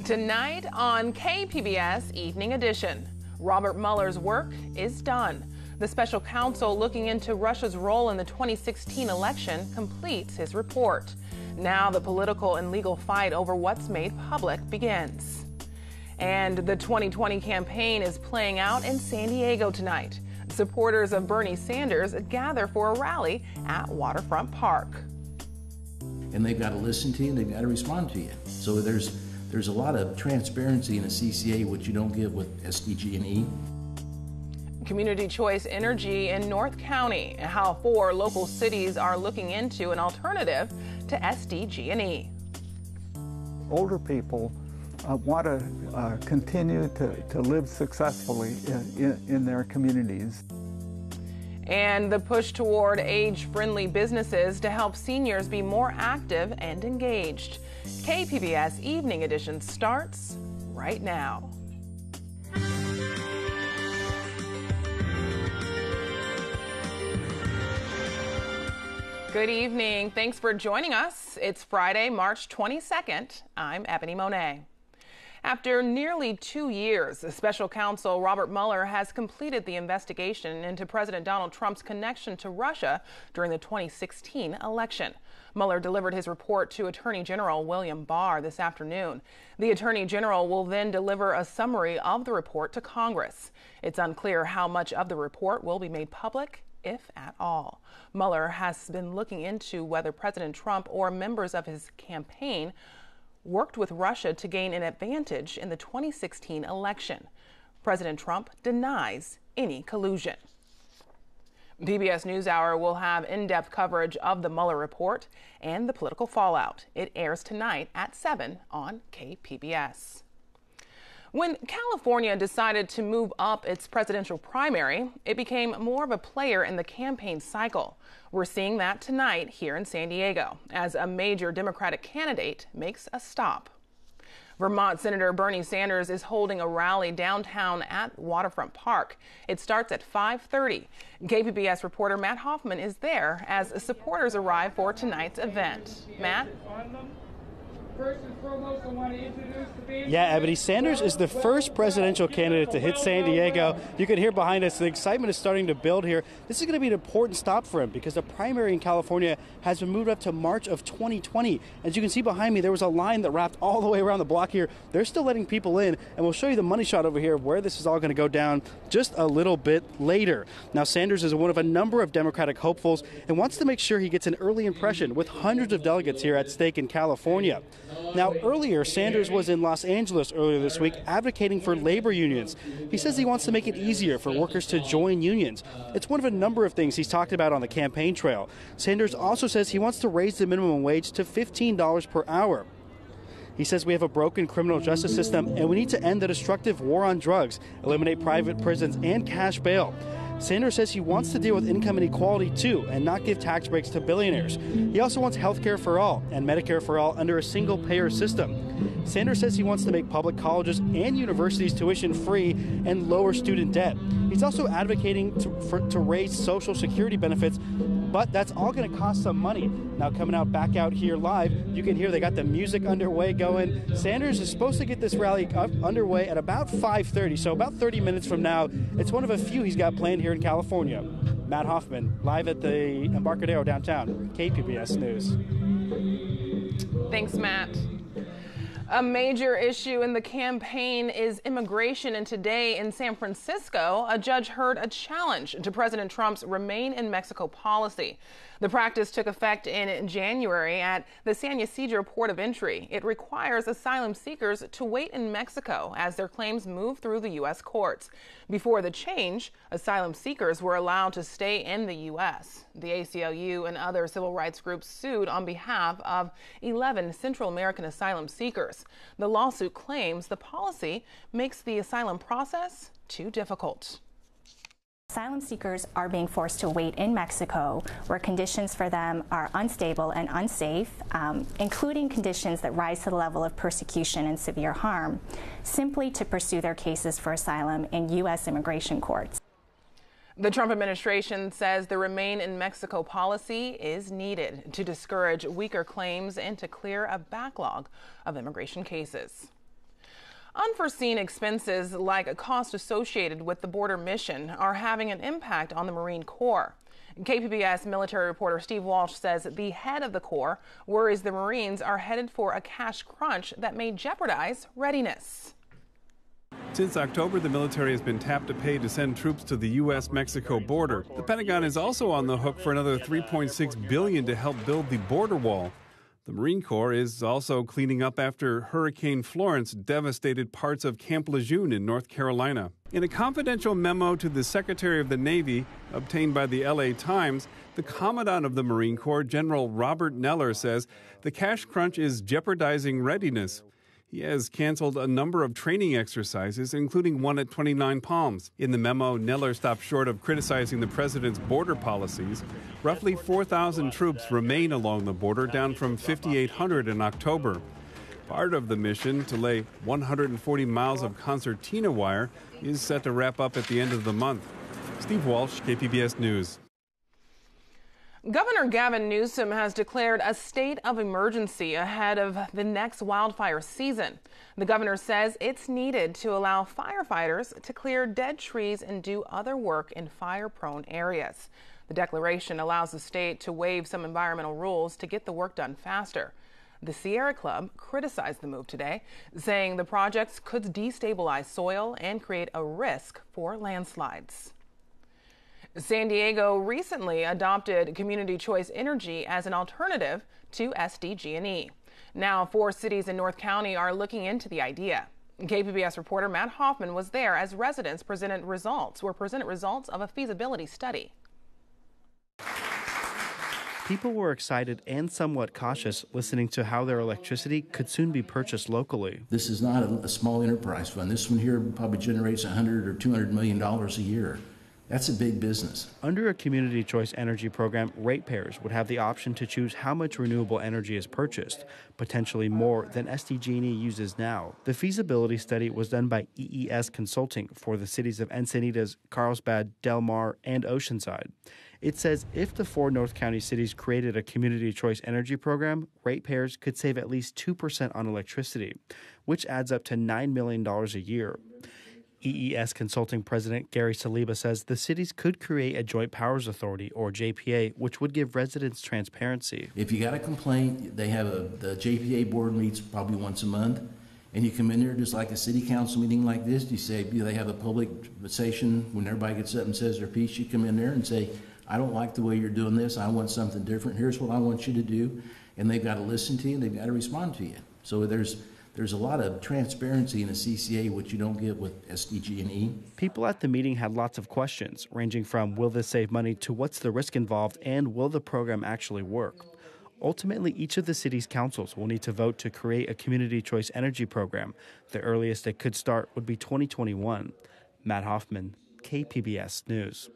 Tonight on KPBS Evening Edition, Robert Mueller's work is done. The special counsel looking into Russia's role in the 2016 election completes his report. Now the political and legal fight over what's made public begins. And the 2020 campaign is playing out in San Diego tonight. Supporters of Bernie Sanders gather for a rally at Waterfront Park. And they've got to listen to you and they've got to respond to you. So there's a lot of transparency in a CCA, which you don't get with SDG&E. Community Choice Energy in North County, how 4 local cities are looking into an alternative to SDG&E. Older people want to continue to live successfully in their communities. And the push toward age-friendly businesses to help seniors be more active and engaged. KPBS Evening Edition starts right now. Good evening. Thanks for joining us. It's Friday, March 22nd. I'm Ebony Monet. After nearly 2 years, special counsel Robert Mueller has completed the investigation into President Donald Trump's connection to Russia during the 2016 election. Mueller delivered his report to Attorney General William Barr this afternoon. The Attorney General will then deliver a summary of the report to Congress. It's unclear how much of the report will be made public, if at all. Mueller has been looking into whether President Trump or members of his campaign worked with Russia to gain an advantage in the 2016 election. President Trump denies any collusion. PBS NewsHour will have in-depth coverage of the Mueller report and the political fallout. It airs tonight at 7 on KPBS. When California decided to move up its presidential primary, it became more of a player in the campaign cycle. We're seeing that tonight here in San Diego as a major Democratic candidate makes a stop. Vermont Senator Bernie Sanders is holding a rally downtown at Waterfront Park. It starts at 5:30. KPBS reporter Matt Hoffman is there as supporters arrive for tonight's event. Matt? First and foremost, I want to introduce the band. Yeah, Ebony, Sanders is the first presidential candidate to hit San Diego. You can hear behind us the excitement is starting to build here. This is going to be an important stop for him because the primary in California has been moved up to March of 2020. As you can see behind me, there was a line that wrapped all the way around the block here. They're still letting people in, and we'll show you the money shot over here of where this is all going to go down just a little bit later. Now, Sanders is one of a number of Democratic hopefuls and wants to make sure he gets an early impression with hundreds of delegates here at stake in California. Now, earlier, Sanders was in Los Angeles earlier this week advocating for labor unions. He says he wants to make it easier for workers to join unions. It's one of a number of things he's talked about on the campaign trail. Sanders also says he wants to raise the minimum wage to $15 per hour. He says we have a broken criminal justice system and we need to end the destructive war on drugs, eliminate private prisons, and cash bail. Sanders says he wants to deal with income inequality too and not give tax breaks to billionaires. He also wants health care for all and Medicare for all under a single-payer system. Sanders says he wants to make public colleges and universities tuition free and lower student debt. He's also advocating to raise Social Security benefits, but that's all going to cost some money. Now, coming back out here live, you can hear they got the music underway going. Sanders is supposed to get this rally underway at about 5:30, so about 30 minutes from now. It's one of a few he's got planned here in California. Matt Hoffman, live at the Embarcadero downtown, KPBS News. Thanks, Matt. A major issue in the campaign is immigration, and today in San Francisco, a judge heard a challenge to President Trump's Remain in Mexico policy. The practice took effect in January at the San Ysidro port of entry. It requires asylum seekers to wait in Mexico as their claims move through the U.S. courts. Before the change, asylum seekers were allowed to stay in the U.S. The ACLU and other civil rights groups sued on behalf of 11 Central American asylum seekers. The lawsuit claims the policy makes the asylum process too difficult. Asylum seekers are being forced to wait in Mexico, where conditions for them are unstable and unsafe, including conditions that rise to the level of persecution and severe harm, simply to pursue their cases for asylum in U.S. immigration courts. The Trump administration says the Remain in Mexico policy is needed to discourage weaker claims and to clear a backlog of immigration cases. Unforeseen expenses like a cost associated with the border mission are having an impact on the Marine Corps. KPBS military reporter Steve Walsh says the head of the Corps worries the Marines are headed for a cash crunch that may jeopardize readiness. Since October, the military has been tapped to pay to send troops to the U.S.-Mexico border. The Pentagon is also on the hook for another $3.6 billion to help build the border wall. The Marine Corps is also cleaning up after Hurricane Florence devastated parts of Camp Lejeune in North Carolina. In a confidential memo to the Secretary of the Navy, obtained by the L.A. Times, the Commandant of the Marine Corps, General Robert Neller, says the cash crunch is jeopardizing readiness. He has canceled a number of training exercises, including one at 29 Palms. In the memo, Neller stopped short of criticizing the president's border policies. Roughly 4,000 troops remain along the border, down from 5,800 in October. Part of the mission, to lay 140 miles of concertina wire, is set to wrap up at the end of the month. Steve Walsh, KPBS News. Governor Gavin Newsom has declared a state of emergency ahead of the next wildfire season. The governor says it's needed to allow firefighters to clear dead trees and do other work in fire-prone areas. The declaration allows the state to waive some environmental rules to get the work done faster. The Sierra Club criticized the move today, saying the projects could destabilize soil and create a risk for landslides. San Diego recently adopted community choice energy as an alternative to SDG&E. Now, 4 cities in North County are looking into the idea. KPBS reporter Matt Hoffman was there as residents presented results of a feasibility study. People were excited and somewhat cautious listening to how their electricity could soon be purchased locally. This is not a small enterprise fund. This one here probably generates $100 or $200 million a year. That's a big business. Under a community choice energy program, ratepayers would have the option to choose how much renewable energy is purchased, potentially more than SDG&E uses now. The feasibility study was done by EES Consulting for the cities of Encinitas, Carlsbad, Del Mar, and Oceanside. It says if the 4 North County cities created a community choice energy program, ratepayers could save at least 2% on electricity, which adds up to $9 million a year. EES Consulting President Gary Saliba says the cities could create a Joint Powers Authority, or JPA, which would give residents transparency. If you got a complaint, they have the JPA board meets probably once a month, and you come in there just like a city council meeting like this. You say, they have a public session when everybody gets up and says their piece. You come in there and say, I don't like the way you're doing this. I want something different. Here's what I want you to do. And they've got to listen to you, and they've got to respond to you. So there's a lot of transparency in a CCA, which you don't get with SDG&E. People at the meeting had lots of questions, ranging from will this save money to what's the risk involved and will the program actually work. Ultimately, each of the city's councils will need to vote to create a community choice energy program. The earliest it could start would be 2021. Matt Hoffman, KPBS News.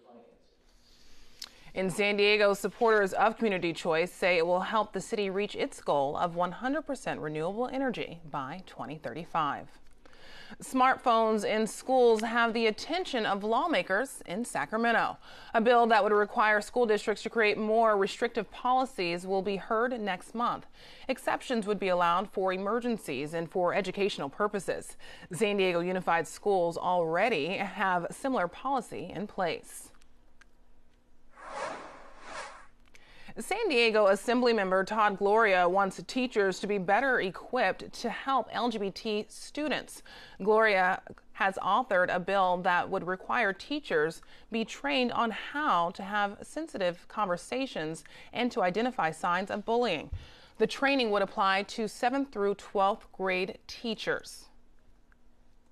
In San Diego, supporters of community choice say it will help the city reach its goal of 100% renewable energy by 2035. Smartphones in schools have the attention of lawmakers in Sacramento. A bill that would require school districts to create more restrictive policies will be heard next month. Exceptions would be allowed for emergencies and for educational purposes. San Diego Unified Schools already have similar policy in place. San Diego Assemblymember Todd Gloria wants teachers to be better equipped to help LGBT students. Gloria has authored a bill that would require teachers be trained on how to have sensitive conversations and to identify signs of bullying. The training would apply to 7th through 12th grade teachers.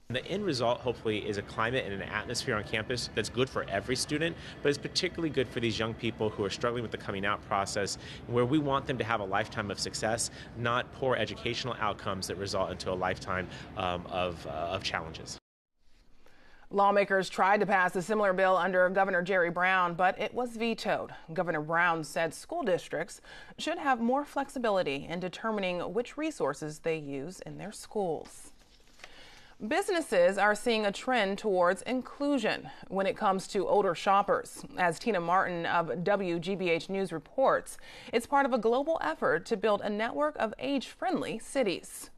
The end result, hopefully, is a climate and an atmosphere on campus that's good for every student, but is particularly good for these young people who are struggling with the coming out process, where we want them to have a lifetime of success, not poor educational outcomes that result into a lifetime of challenges. Lawmakers tried to pass a similar bill under Governor Jerry Brown, but it was vetoed. Governor Brown said school districts should have more flexibility in determining which resources they use in their schools. Businesses are seeing a trend towards inclusion when it comes to older shoppers. As Tina Martin of WGBH News reports, it's part of a global effort to build a network of age-friendly cities.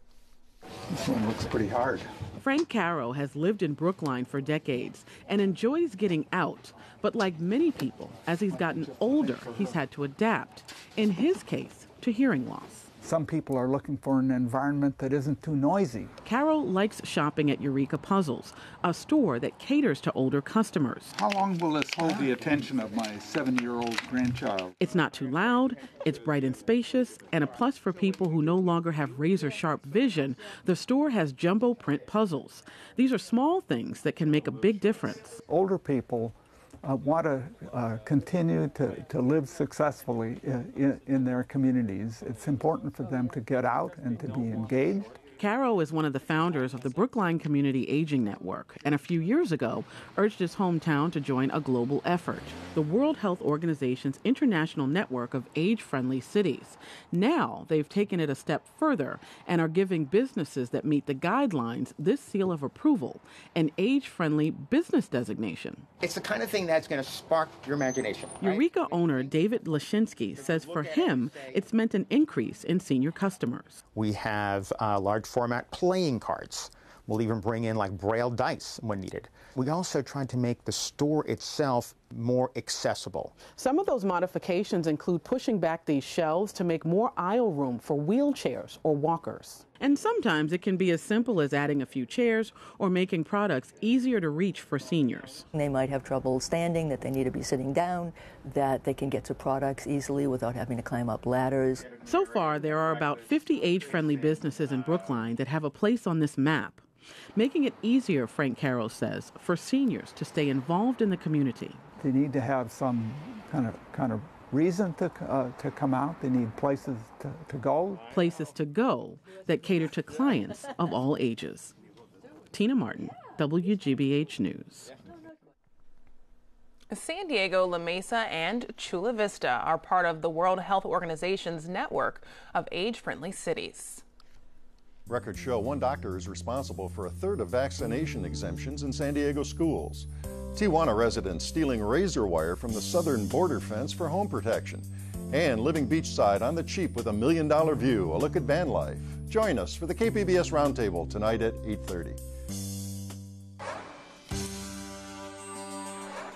This one looks pretty hard. Frank Caro has lived in Brookline for decades and enjoys getting out. But like many people, as he's gotten older, he's had to adapt. In his case, to hearing loss. Some people are looking for an environment that isn't too noisy. Caro likes shopping at Eureka Puzzles, a store that caters to older customers. How long will this hold the attention of my 7-year-old grandchild? It's not too loud, it's bright and spacious, and a plus for people who no longer have razor-sharp vision, the store has jumbo print puzzles. These are small things that can make a big difference. Older people want to continue to live successfully in their communities. It's important for them to get out and to be engaged. Caro is one of the founders of the Brookline Community Aging Network, and a few years ago urged his hometown to join a global effort, the World Health Organization's international network of age-friendly cities. Now they've taken it a step further and are giving businesses that meet the guidelines this seal of approval, an age-friendly business designation. It's the kind of thing that's going to spark your imagination. Right? Eureka owner David Lashinsky says for him, it's meant an increase in senior customers. We have large format playing cards. We'll even bring in like Braille dice when needed. We also tried to make the store itself more accessible. Some of those modifications include pushing back these shelves to make more aisle room for wheelchairs or walkers. And sometimes it can be as simple as adding a few chairs or making products easier to reach for seniors. They might have trouble standing, that they need to be sitting down, that they can get to products easily without having to climb up ladders. So far, there are about 50 age-friendly businesses in Brookline that have a place on this map, making it easier, Frank Caro says, for seniors to stay involved in the community. They need to have some kind of reason to come out. They need places to go. Places to go that cater to clients of all ages. Tina Martin, WGBH News. San Diego, La Mesa, and Chula Vista are part of the World Health Organization's network of age-friendly cities. Records show one doctor is responsible for a third of vaccination exemptions in San Diego schools. Tijuana residents stealing razor wire from the southern border fence for home protection. And living beachside on the cheap with $1 million view, a look at van life. Join us for the KPBS Roundtable tonight at 8:30.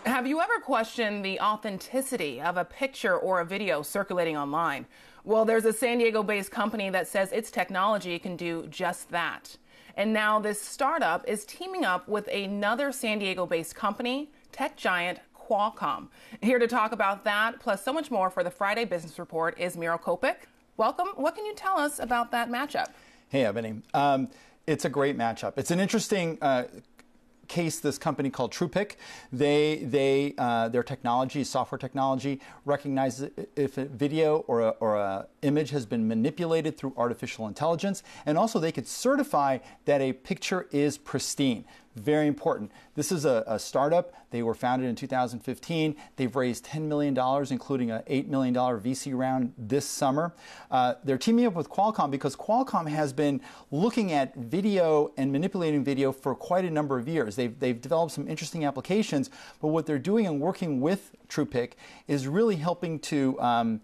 Have you ever questioned the authenticity of a picture or a video circulating online? Well, there's a San Diego-based company that says its technology can do just that. And now this startup is teaming up with another San Diego-based company, tech giant Qualcomm. Here to talk about that, plus so much more for the Friday Business Report is Miro Kopik. Welcome. What can you tell us about that matchup? Hey, Ebony. It's a great matchup. It's an interesting case. This company called TruePic, their technology, software technology, recognizes if a video or a image has been manipulated through artificial intelligence, and also they could certify that a picture is pristine. Very important. This is a startup. They were founded in 2015. They've raised $10 million, including an $8 million VC round this summer. They're teaming up with Qualcomm because Qualcomm has been looking at video and manipulating video for quite a number of years. They've developed some interesting applications, but what they're doing and working with TruePic is really helping to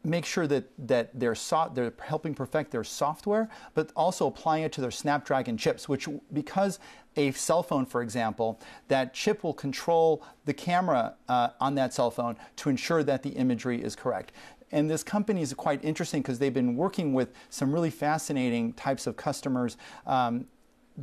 make sure that they're helping perfect their software, but also applying it to their Snapdragon chips, which, because a cell phone, for example, that chip will control the camera on that cell phone to ensure that the imagery is correct. And this company is quite interesting because they've been working with some really fascinating types of customers.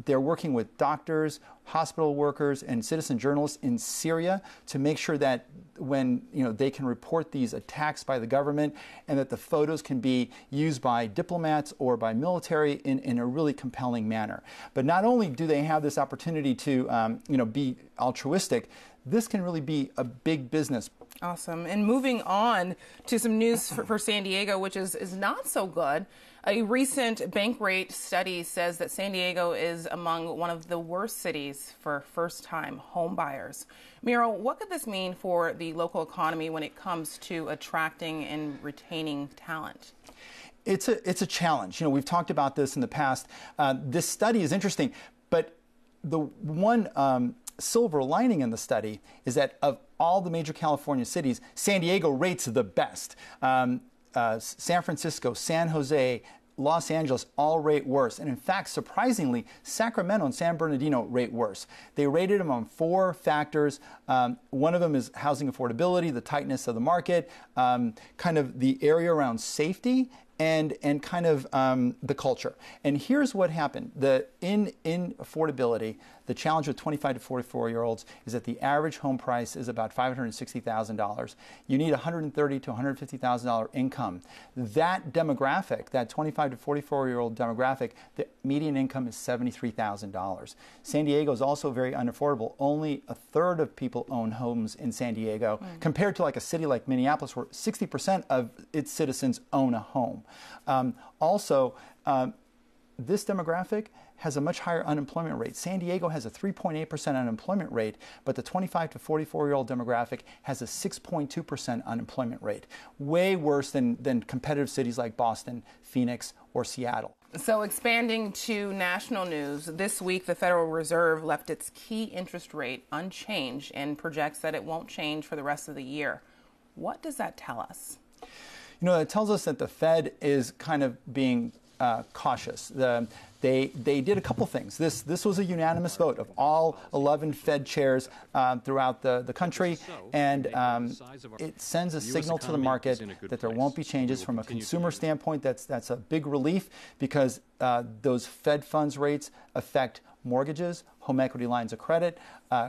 They're working with doctors, hospital workers, and citizen journalists in Syria to make sure that when they can report these attacks by the government, and that the photos can be used by diplomats or by military in a really compelling manner. But not only do they have this opportunity to be altruistic, this can really be a big business. Awesome. And moving on to some news for San Diego, which is not so good. A recent Bankrate study says that San Diego is among one of the worst cities for first-time home buyers. Miro, what could this mean for the local economy when it comes to attracting and retaining talent? It's a challenge. We've talked about this in the past. This study is interesting, but the one silver lining in the study is that of all the major California cities, San Diego rates the best. San Francisco, San Jose, Los Angeles all rate worse. And in fact, surprisingly, Sacramento and San Bernardino rate worse. They rated them on 4 factors. One of them is housing affordability, the tightness of the market, kind of the area around safety, and kind of the culture. And here's what happened. In affordability, the challenge with 25 to 44-year-olds is that the average home price is about $560,000. You need $130,000 to $150,000 income. That demographic, that 25 to 44-year-old demographic, the median income is $73,000. San Diego is also very unaffordable. Only a third of people own homes in San Diego, compared to like a city like Minneapolis, where 60% of its citizens own a home. This demographic has a much higher unemployment rate. San Diego has a 3.8% unemployment rate, but the 25 to 44-year-old demographic has a 6.2% unemployment rate, way worse than competitive cities like Boston, Phoenix, or Seattle. So expanding to national news, this week the Federal Reserve left its key interest rate unchanged and projects that it won't change for the rest of the year. What does that tell us? You know, it tells us that the Fed is kind of being cautious. They did a couple things. This was a unanimous vote of all 11 Fed chairs throughout the country, and it sends a signal to the market that there won't be changes. From a consumer standpoint, that's a big relief, because those Fed funds rates affect mortgages, home equity lines of credit,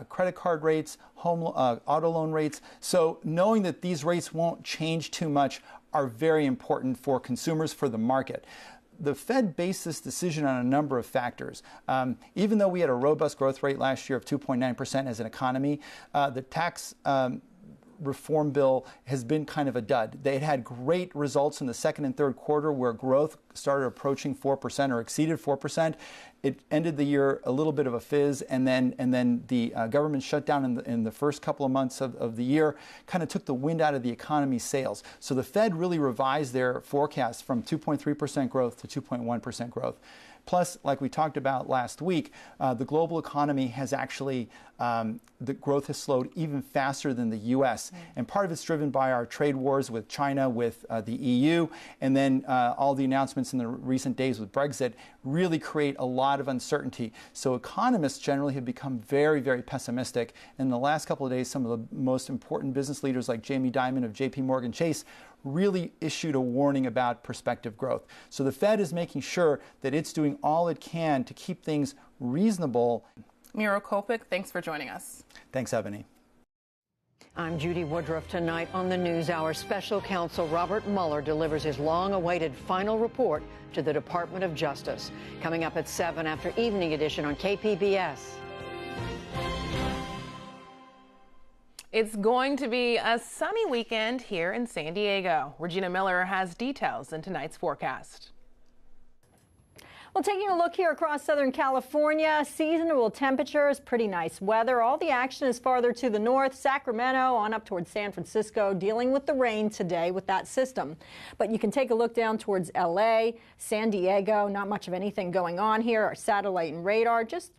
credit card rates, auto loan rates. So knowing that these rates won't change too much are very important for consumers, for the market. The Fed based this decision on a number of factors. Even though we had a robust growth rate last year of 2.9% as an economy, the tax reform bill has been kind of a dud. They had great results in the second and third quarter, where growth started approaching 4% or exceeded 4%. It ended the year a little bit of a fizz, and then the government shutdown in the first couple of months of the year kind of took the wind out of the economy's sails. So the Fed really revised their forecast from 2.3% growth to 2.1% growth. Plus, like we talked about last week, the global economy has actually, the growth has slowed even faster than the U.S. And part of it's driven by our trade wars with China, with the EU, and then all the announcements in the recent days with Brexit really create a lot of uncertainty. So economists generally have become very, very pessimistic. In the last couple of days, some of the most important business leaders like Jamie Dimon of JP Chase really issued a warning about prospective growth. So the Fed is making sure that it's doing all it can to keep things reasonable. Miro Kopik, thanks for joining us. Thanks, Ebony. I'm Judy Woodruff. Tonight on the NewsHour, Special Counsel Robert Mueller delivers his long-awaited final report to the Department of Justice. Coming up at 7 after Evening Edition on KPBS. It's going to be a sunny weekend here in San Diego. Regina Miller has details in tonight's forecast. Well, taking a look here across Southern California, seasonable temperatures, pretty nice weather. All the action is farther to the north, Sacramento on up towards San Francisco, dealing with the rain today with that system. But you can take a look down towards L.A., San Diego, not much of anything going on here. Our satellite and radar just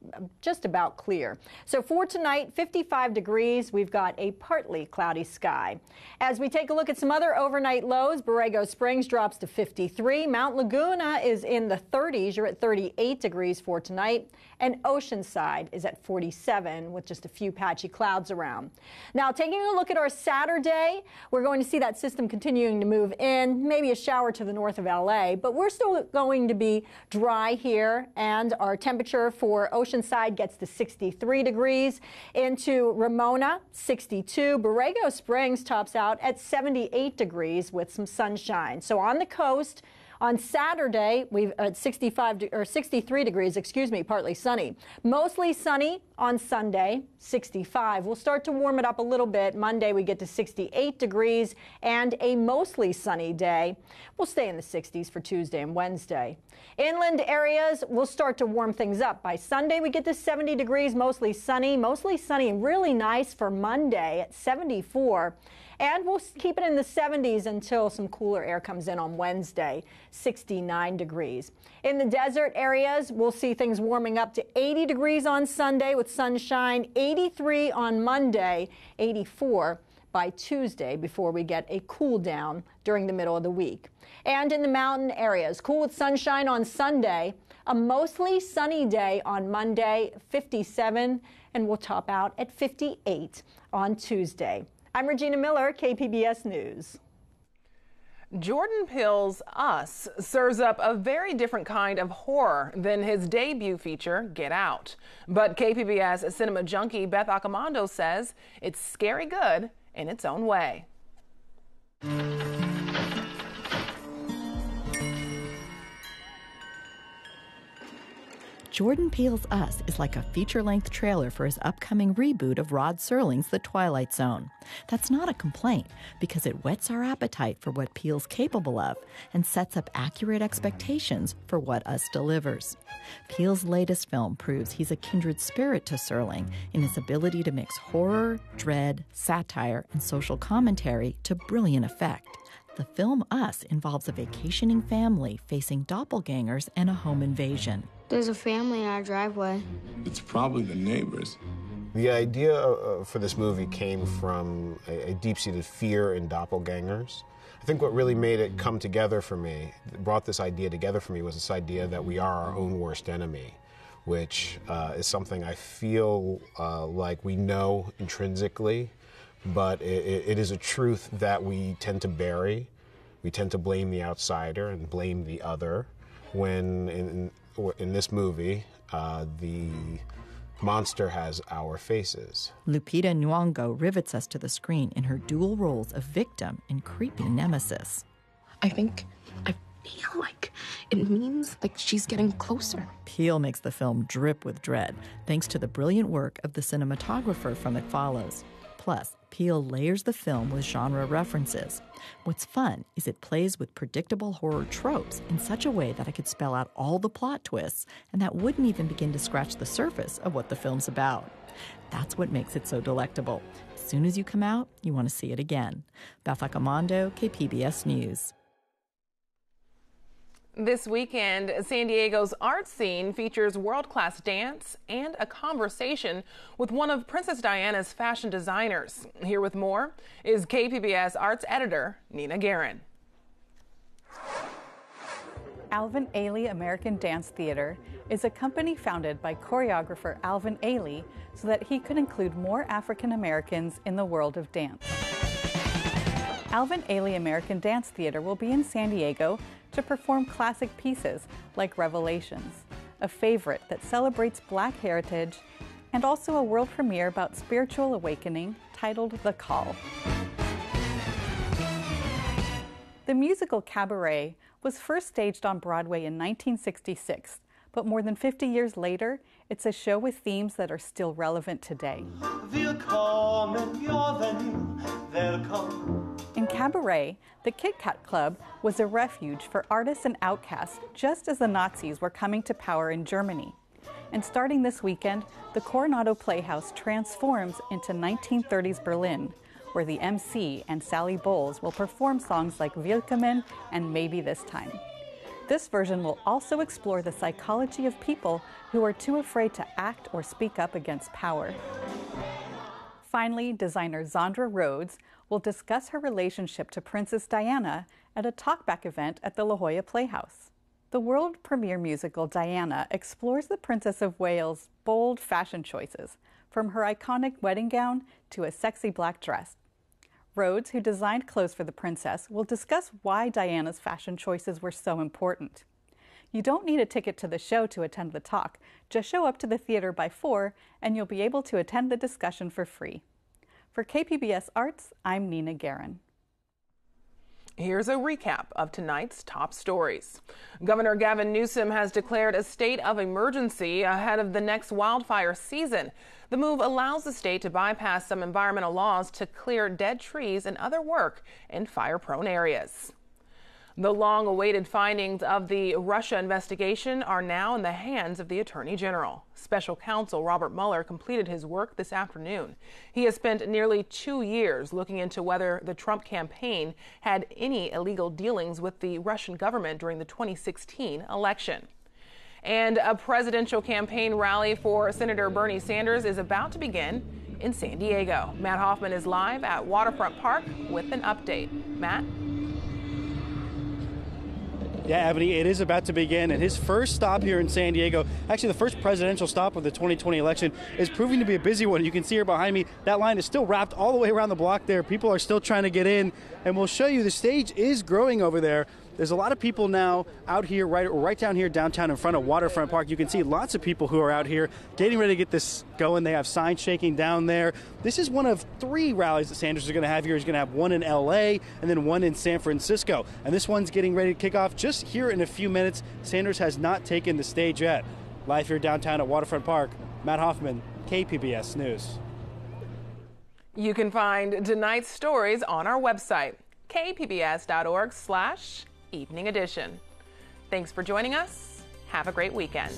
about clear. So for tonight, 55 degrees. We've got a partly cloudy sky. As we take a look at some other overnight lows, Borrego Springs drops to 53. Mount Laguna is in the 30s. You're at 38 degrees for tonight, and Oceanside is at 47 with just a few patchy clouds around. Now, taking a look at our Saturday, we're going to see that system continuing to move in, maybe a shower to the north of LA, but we're still going to be dry here, and our temperature for Oceanside gets to 63 degrees. Into Ramona, 62. Borrego Springs tops out at 78 degrees with some sunshine. So on the coast, on Saturday, we've at 63 degrees, partly sunny. Mostly sunny on Sunday, 65. We'll start to warm it up a little bit. Monday, we get to 68 degrees and a mostly sunny day. We'll stay in the 60s for Tuesday and Wednesday. Inland areas will start to warm things up. By Sunday, we get to 70 degrees, mostly sunny and really nice for Monday at 74. And we'll keep it in the 70s until some cooler air comes in on Wednesday, 69 degrees. In the desert areas, we'll see things warming up to 80 degrees on Sunday with sunshine, 83 on Monday, 84 by Tuesday before we get a cool down during the middle of the week. And in the mountain areas, cool with sunshine on Sunday, a mostly sunny day on Monday, 57, and we'll top out at 58 on Tuesday. I'm Regina Miller, KPBS News. Jordan Peele's Us serves up a very different kind of horror than his debut feature, Get Out. But KPBS cinema junkie Beth Accomando says it's scary good in its own way. Jordan Peele's Us is like a feature-length trailer for his upcoming reboot of Rod Serling's The Twilight Zone. That's not a complaint, because it whets our appetite for what Peele's capable of and sets up accurate expectations for what Us delivers. Peele's latest film proves he's a kindred spirit to Serling in his ability to mix horror, dread, satire, and social commentary to brilliant effect. The film Us involves a vacationing family facing doppelgangers and a home invasion. There's a family in our driveway. It's probably the neighbors. The idea for this movie came from a deep-seated fear in doppelgangers. I think what really made it come together for me, brought this idea together for me, was this idea that we are our own worst enemy, which is something I feel like we know intrinsically, but it is a truth that we tend to bury. We tend to blame the outsider and blame the other, when in this movie, the monster has our faces. Lupita Nyong'o rivets us to the screen in her dual roles of victim and creepy nemesis. I feel like it means like she's getting closer. Peele makes the film drip with dread, thanks to the brilliant work of the cinematographer from It Follows. Plus, Peele layers the film with genre references. What's fun is it plays with predictable horror tropes in such a way that I could spell out all the plot twists, and that wouldn't even begin to scratch the surface of what the film's about. That's what makes it so delectable. As soon as you come out, you want to see it again. Beth Accomando, KPBS News. This weekend, San Diego's art scene features world-class dance and a conversation with one of Princess Diana's fashion designers. Here with more is KPBS arts editor Nina Guerin. Alvin Ailey American Dance Theater is a company founded by choreographer Alvin Ailey so that he could include more African Americans in the world of dance. Alvin Ailey American Dance Theater will be in San Diego to perform classic pieces like Revelations, a favorite that celebrates Black heritage, and also a world premiere about spiritual awakening titled The Call. The musical Cabaret was first staged on Broadway in 1966, but more than 50 years later, it's a show with themes that are still relevant today. In Cabaret, the Kit Kat Club was a refuge for artists and outcasts just as the Nazis were coming to power in Germany. And starting this weekend, the Coronado Playhouse transforms into 1930s Berlin, where the MC and Sally Bowles will perform songs like Willkommen and Maybe This Time. This version will also explore the psychology of people who are too afraid to act or speak up against power. Finally, designer Zandra Rhodes will discuss her relationship to Princess Diana at a talkback event at the La Jolla Playhouse. The world premiere musical Diana explores the Princess of Wales' bold fashion choices, from her iconic wedding gown to a sexy black dress. Rhodes, who designed clothes for the princess, will discuss why Diana's fashion choices were so important. You don't need a ticket to the show to attend the talk. Just show up to the theater by 4 and you'll be able to attend the discussion for free. For KPBS Arts, I'm Nina Guerin. Here's a recap of tonight's top stories. Governor Gavin Newsom has declared a state of emergency ahead of the next wildfire season. The move allows the state to bypass some environmental laws to clear dead trees and other work in fire-prone areas. The long-awaited findings of the Russia investigation are now in the hands of the Attorney General. Special Counsel Robert Mueller completed his work this afternoon. He has spent nearly 2 years looking into whether the Trump campaign had any illegal dealings with the Russian government during the 2016 election. And a presidential campaign rally for Senator Bernie Sanders is about to begin in San Diego. Matt Hoffman is live at Waterfront Park with an update. Matt? Yeah, Ebony, it is about to begin, and his first stop here in San Diego, actually the first presidential stop of the 2020 election, is proving to be a busy one. You can see here behind me, that line is still wrapped all the way around the block there. People are still trying to get in, and we'll show you the stage is growing over there. There's a lot of people now out here, right down here downtown in front of Waterfront Park. You can see lots of people who are out here getting ready to get this going. They have signs shaking down there. This is one of 3 rallies that Sanders is going to have here. He's going to have one in L.A. and then one in San Francisco. And this one's getting ready to kick off just here in a few minutes. Sanders has not taken the stage yet. Live here downtown at Waterfront Park, Matt Hoffman, KPBS News. You can find tonight's stories on our website, kpbs.org/evening edition. Thanks for joining us. Have a great weekend.